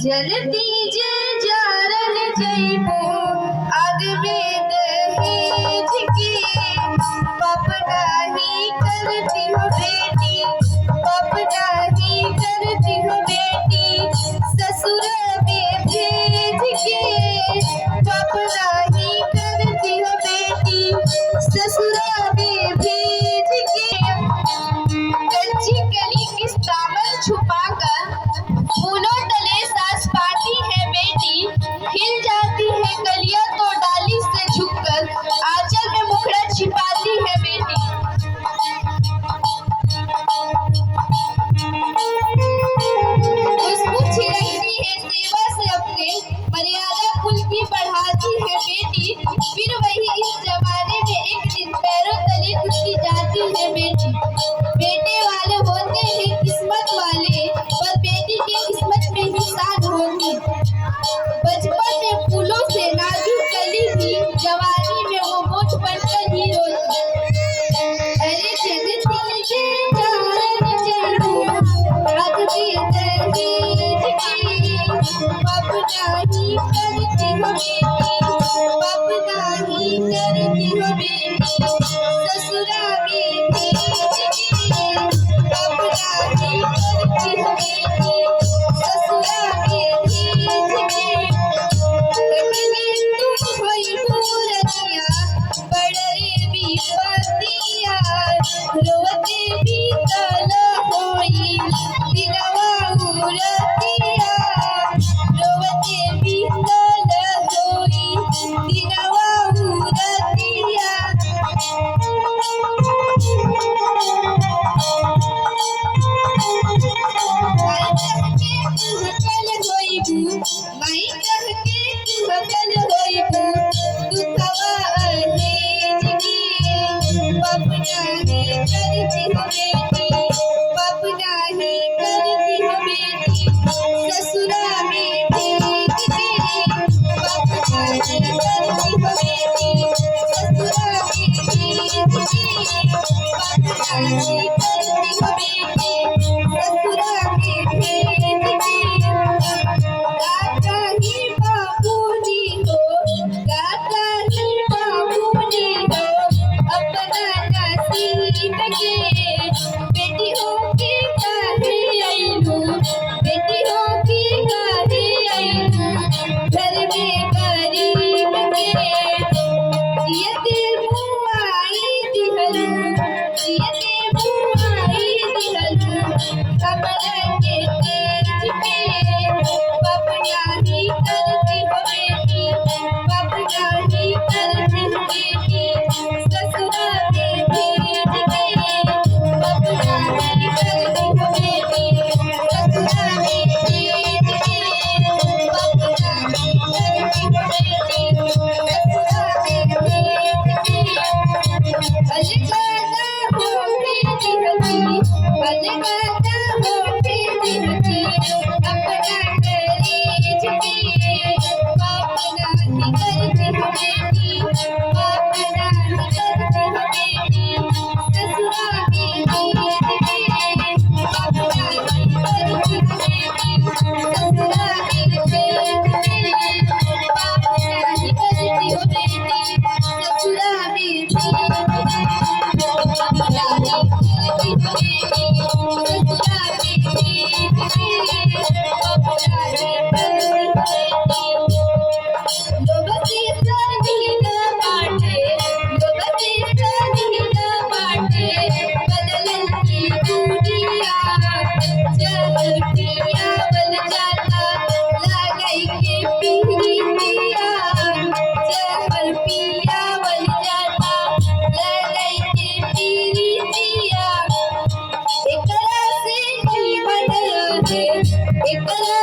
जलती जे जारन जइबो आग में दहेज के पाप नाही करती हो बेटी, पाप नाही करती हो बेटी, ससुर में भेज के पाप नाही करती हो बेटी, ससुर में भेज के। कच्ची कली किस दामन छुपाकर फूलों तले सास पाती है बेटी, हिल जाती है कलियां तो डाली से झुककर आंचल में मुखड़ा छिपाती है बेटी। खुशबू छिड़कती है सेवा से अपने, मर्यादा कुल की बढ़ाती है बेटी, फिर वही इस जमाने में एक दिन पैरों तले उसकी जाती है बेटी। बेटे वाले होते हैं किस्मत वाले, पर बेटी की किस्मत में ही शान होती। बचपन में फूलों से नाजुक कली भी जवानी में वो मोछ बनकर ही रोती। अरे जगती जे जान जइबो आग में दहेज के पाप नाही करती हो बेटी, पाप नाही करती हो बेटी, ससुरा में भेज के पाप नाही करती हो बेटी, ससुरा में भेज के। कटने तुम होई पूरनिया बड़रे विपतिया, रोते बीतल होई दिनवा उरतिया, रोते बीतल होई दिनवा उरतिया। माई कह के तू हकल होइबू, दुखवा अहेज के पाप नाही करती हो बेटी, पाप नाही करती हो बेटी, ससुरा में भेज के पाप नाही करती हो बेटी, ससुरा में भेज के पाप नाही करती हो बेटी, ससुरा में भेज के। गाता ही बाबूजी हो, गाता ही बाबूजी हो अपना नसीब के, बेटी हो के काहे आइलू, बेटी हो के काहे आइलू घर में गरीब के। जियते बुआई दिहलू, जियते बुआई दिहलू कमर के तेज पे, पाप नाही करती हो बेटी, पाप नाही करती हो बेटी, ससुरा में भेज के पाप नाही करती हो बेटी, ससुरा में भेज के पाप नाही करती हो बेटी, ससुरा में भेज के। अलगाता होके दिहती, अलगाता होके दिहती अपना कलेज के, पाप नाही करती हो बेटी, पाप नाही करती हो बेटी, ससुरा में भेज के पाप नाही करती हो बेटी, ससुरा में भेज के पाप नाही करती हो बेटी, ससुरा में भेज के पाप नाही करती हो बेटी, ससुरा में भेज के पाप नाही करती हो बेटी। लोग से सही न बाटे, लोग से सही न बाटे, बदलन की दुनिया जहर पिया बन जाता लगाई के पीरिया, जहर पिया बन जाता लगाई के पीरिया। एकरा से जीवन रहे, एकरा